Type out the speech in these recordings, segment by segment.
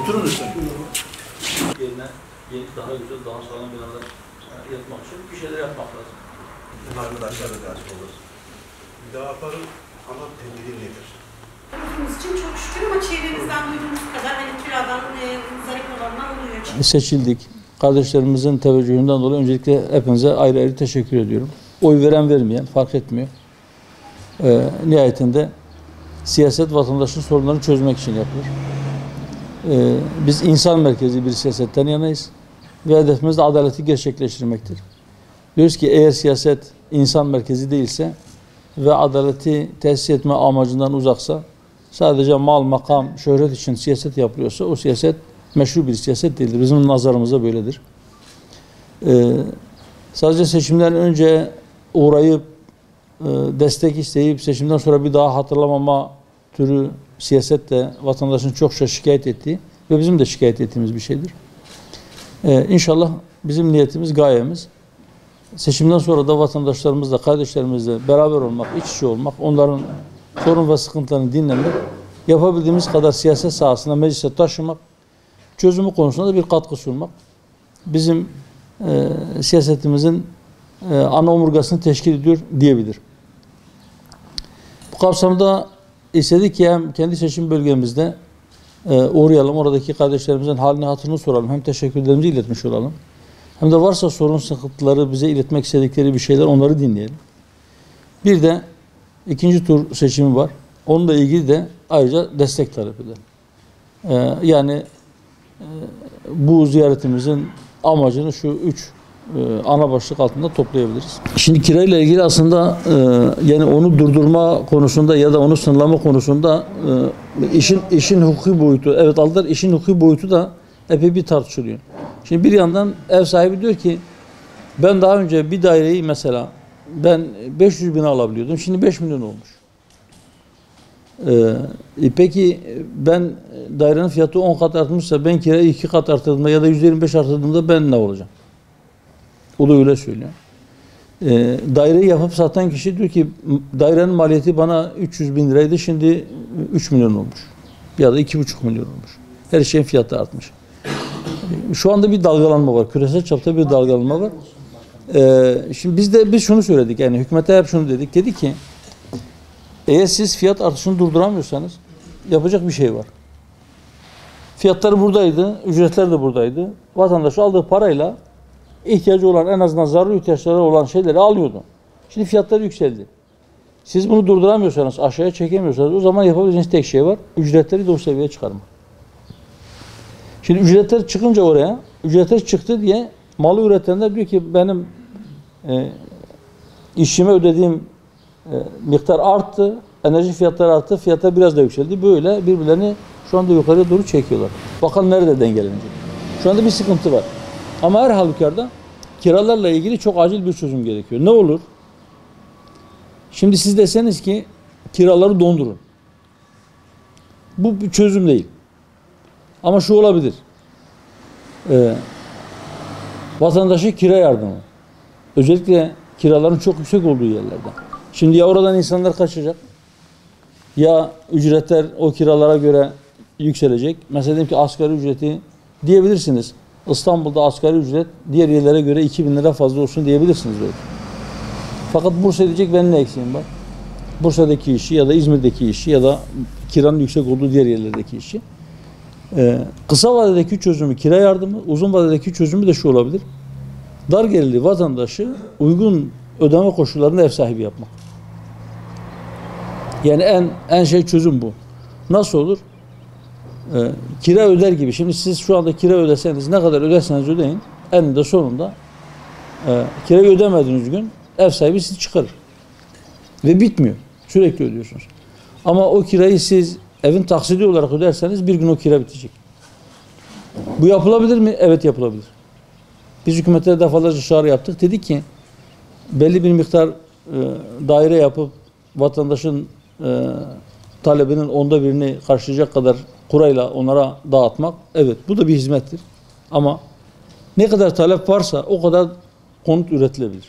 Oturun lütfen. Yerine yeni, daha güzel, daha sağlam binalar yapmak için bir şeyler yapmak lazım. Arkadaşlar da karşı olur. Müdafaların ana temeli nedir? Bizim için çok şükür ama çevremizden duyduğumuz kadar hani kiradan zarif olanlar oluyor. Seçildik. Kardeşlerimizin teveccühünden dolayı öncelikle hepinize ayrı ayrı teşekkür ediyorum. Oy veren vermeyen fark etmiyor. Nihayetinde siyaset vatandaşın sorunlarını çözmek için yapılır. Biz insan merkezli bir siyasetten yanayız ve hedefimiz de adaleti gerçekleştirmektir. Diyoruz ki eğer siyaset insan merkezi değilse ve adaleti tesis etme amacından uzaksa, sadece mal, makam, şöhret için siyaset yapılıyorsa o siyaset meşru bir siyaset değildir. Bizim nazarımızda böyledir. Sadece seçimden önce uğrayıp destek isteyip seçimden sonra bir daha hatırlamama türü siyaset de vatandaşın çokça şikayet ettiği ve bizim de şikayet ettiğimiz bir şeydir. İnşallah bizim niyetimiz, gayemiz seçimden sonra da vatandaşlarımızla, kardeşlerimizle beraber olmak, iç içe olmak, onların sorun ve sıkıntılarını dinlemek, yapabildiğimiz kadar siyaset sahasına, meclise taşımak, çözümü konusunda da bir katkı sunmak bizim siyasetimizin ana omurgasını teşkil ediyor diyebilir. Bu kapsamda istedik ki hem kendi seçim bölgemizde uğrayalım, oradaki kardeşlerimizin halini hatırını soralım, hem teşekkürlerimizi iletmiş olalım, hem de varsa sorun sıkıntıları bize iletmek istedikleri bir şeyler, onları dinleyelim. Bir de ikinci tur seçimi var. Onunla ilgili de ayrıca destek talep edelim. Yani bu ziyaretimizin amacını şu üç ana başlık altında toplayabiliriz. Şimdi kirayla ilgili aslında yani onu durdurma konusunda ya da onu sınırlama konusunda işin hukuki boyutu, evet aldılar, işin hukuki boyutu da epey bir tartışılıyor. Şimdi bir yandan ev sahibi diyor ki ben daha önce bir daireyi mesela ben 500 bin alabiliyordum, şimdi 5 milyon olmuş. Peki ben dairenin fiyatı 10 kat artmışsa ben kirayı 2 kat artırdığımda ya da %25 artırdığımda ben ne olacağım? O da öyle söylüyor. Daireyi yapıp satan kişi diyor ki dairenin maliyeti bana 300 bin liraydı, şimdi 3 milyon olmuş. Ya da 2,5 milyon olmuş. Her şeyin fiyatı artmış. Şu anda bir dalgalanma var. Küresel çapta bir dalgalanma var. Şimdi biz şunu söyledik. Yani hükümete hep şunu dedik. Dedi ki eğer siz fiyat artışını durduramıyorsanız yapacak bir şey var. Fiyatlar buradaydı, ücretler de buradaydı. Vatandaş aldığı parayla ihtiyacı olan, en azından zaruri ihtiyaçları olan şeyleri alıyordu. Şimdi fiyatlar yükseldi. Siz bunu durduramıyorsanız, aşağıya çekemiyorsanız o zaman yapabileceğiniz tek şey var. Ücretleri de o seviyeye çıkarmak. Şimdi ücretler çıkınca oraya, ücretler çıktı diye malı üretenler diyor ki benim işime ödediğim miktar arttı, enerji fiyatları arttı, fiyatlar biraz da yükseldi. Böyle birbirlerini şu anda yukarıya doğru çekiyorlar. Bakalım nerede dengelenecek. Şu anda bir sıkıntı var. Ama her halükarda kiralarla ilgili çok acil bir çözüm gerekiyor. Ne olur? Şimdi siz deseniz ki kiraları dondurun. Bu bir çözüm değil. Ama şu olabilir. Vatandaşa kira yardımı. Özellikle kiraların çok yüksek olduğu yerlerde. Şimdi ya oradan insanlar kaçacak, ya ücretler o kiralara göre yükselecek. Mesela diyelim ki asgari ücreti diyebilirsiniz. İstanbul'da asgari ücret diğer yerlere göre 2.000 lira fazla olsun diyebilirsiniz belki. Fakat Bursa diyecek benim ne eksiğim var? Bursa'daki işi ya da İzmir'deki işi ya da kiranın yüksek olduğu diğer yerlerdeki işi. Kısa vadedeki çözümü kira yardımı, uzun vadedeki çözümü de şu olabilir. Dar gelirli vatandaşı uygun ödeme koşullarında ev sahibi yapmak. Yani en şey çözüm bu. Nasıl olur? Kira öder gibi. Şimdi siz şu anda kira ödeseniz, ne kadar öderseniz ödeyin, eninde sonunda kirayı ödemediğiniz gün ev sahibi sizi çıkarır. Ve bitmiyor. Sürekli ödüyorsunuz. Ama o kirayı siz evin taksidi olarak öderseniz bir gün o kira bitecek. Bu yapılabilir mi? Evet, yapılabilir. Biz hükümete defalarca çağrı yaptık. Dedik ki belli bir miktar daire yapıp vatandaşın talebinin 1/10'ını karşılayacak kadar kurayla onlara dağıtmak, evet, bu da bir hizmettir. Ama ne kadar talep varsa o kadar konut üretilebilir.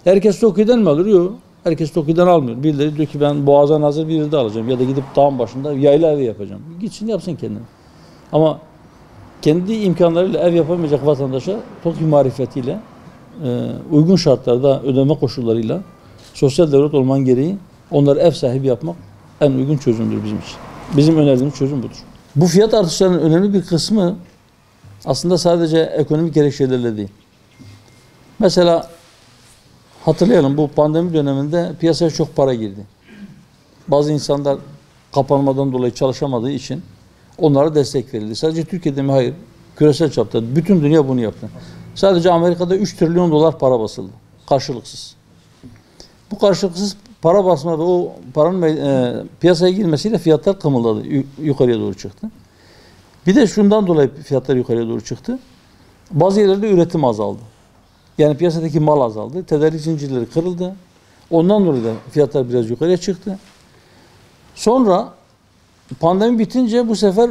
Herkes TOKİ'den mi alır? Yok. Herkes TOKİ'den almıyor. Birileri diyor ki ben Boğaz'a nazır bir yerde alacağım ya da gidip dağın başında yayla evi yapacağım. Gitsin yapsın kendini. Ama kendi imkanlarıyla ev yapamayacak vatandaşa TOKİ marifetiyle uygun şartlarda ödeme koşullarıyla sosyal devlet olman gereği onları ev sahibi yapmak en uygun çözümdür bizim için. Bizim önerdiğimiz çözüm budur. Bu fiyat artışlarının önemli bir kısmı aslında sadece ekonomik gerekçelerle değil. Mesela hatırlayalım, bu pandemi döneminde piyasaya çok para girdi. Bazı insanlar kapanmadan dolayı çalışamadığı için onlara destek verildi. Sadece Türkiye'de mi? Hayır. Küresel çapta. Bütün dünya bunu yaptı. Sadece Amerika'da 3 trilyon dolar para basıldı. Karşılıksız. Bu karşılıksız para basma ve o paranın piyasaya girmesiyle fiyatlar kımıldadı. Yukarıya doğru çıktı. Bir de şundan dolayı fiyatlar yukarıya doğru çıktı. Bazı yerlerde üretim azaldı. Yani piyasadaki mal azaldı. Tedarik zincirleri kırıldı. Ondan dolayı da fiyatlar biraz yukarıya çıktı. Sonra pandemi bitince bu sefer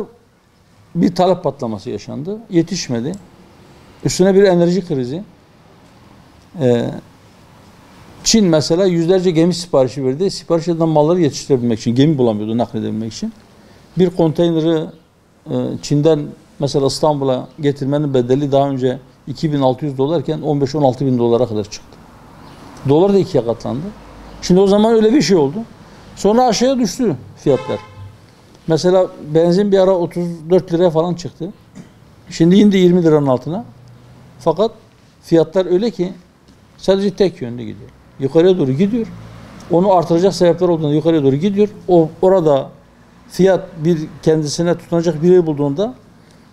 bir talep patlaması yaşandı. Yetişmedi. Üstüne bir enerji krizi. Çin mesela yüzlerce gemi siparişi verdi. Sipariş edilen malları yetiştirebilmek için, gemi bulamıyordu nakledebilmek için. Bir konteyneri Çin'den mesela İstanbul'a getirmenin bedeli daha önce 2.600 dolarken 15-16 bin dolara kadar çıktı. Dolar da ikiye katlandı. Şimdi o zaman öyle bir şey oldu. Sonra aşağıya düştü fiyatlar. Mesela benzin bir ara 34 liraya falan çıktı. Şimdi indi 20 liranın altına. Fakat fiyatlar öyle ki sadece tek yönde gidiyor. Yukarıya doğru gidiyor. Onu artıracak sebepler olduğunda yukarıya doğru gidiyor. Orada fiyat bir kendisine tutunacak bir yer bulduğunda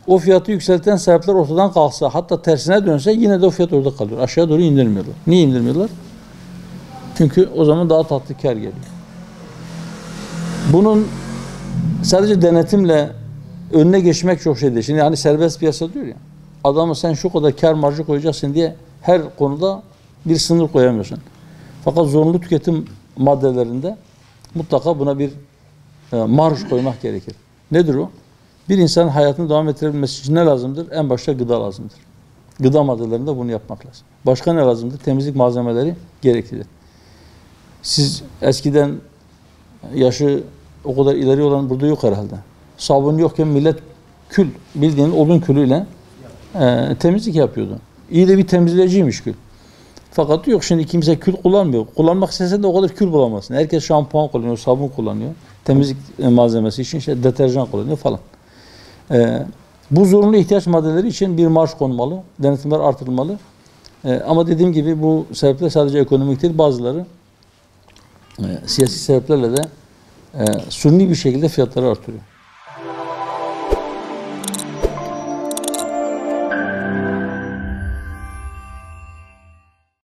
o fiyatı yükselten sebepler ortadan kalksa, hatta tersine dönse yine de o fiyat orada kalıyor. Aşağı doğru indirmiyorlar. Niye indirmiyorlar? Çünkü o zaman daha tatlı kar geliyor. Bunun sadece denetimle önüne geçmek çok şey değil. Şimdi hani serbest piyasa diyor ya, adamı sen şu kadar kar marjı koyacaksın diye her konuda bir sınır koyamıyorsun. Fakat zorunlu tüketim maddelerinde mutlaka buna bir marj koymak gerekir. Nedir o? Bir insanın hayatını devam ettirebilmesi için ne lazımdır? En başta gıda lazımdır. Gıda maddelerinde bunu yapmak lazım. Başka ne lazımdır? Temizlik malzemeleri gereklidir. Siz eskiden yaşı o kadar ileri olan burada yok herhalde. Sabun yokken millet kül, bildiğin odun külüyle temizlik yapıyordu. İyi de bir temizleyiciymiş kül. Fakat yok, şimdi kimse kül kullanmıyor. Kullanmak istesen de o kadar kül bulamazsın. Herkes şampuan kullanıyor, sabun kullanıyor. Temizlik malzemesi için işte deterjan kullanıyor falan. Bu zorunlu ihtiyaç maddeleri için bir marj konmalı, denetimler artırılmalı. Ama dediğim gibi bu sebepler sadece ekonomik değil, bazıları siyasi sebeplerle de suni bir şekilde fiyatları artırıyor.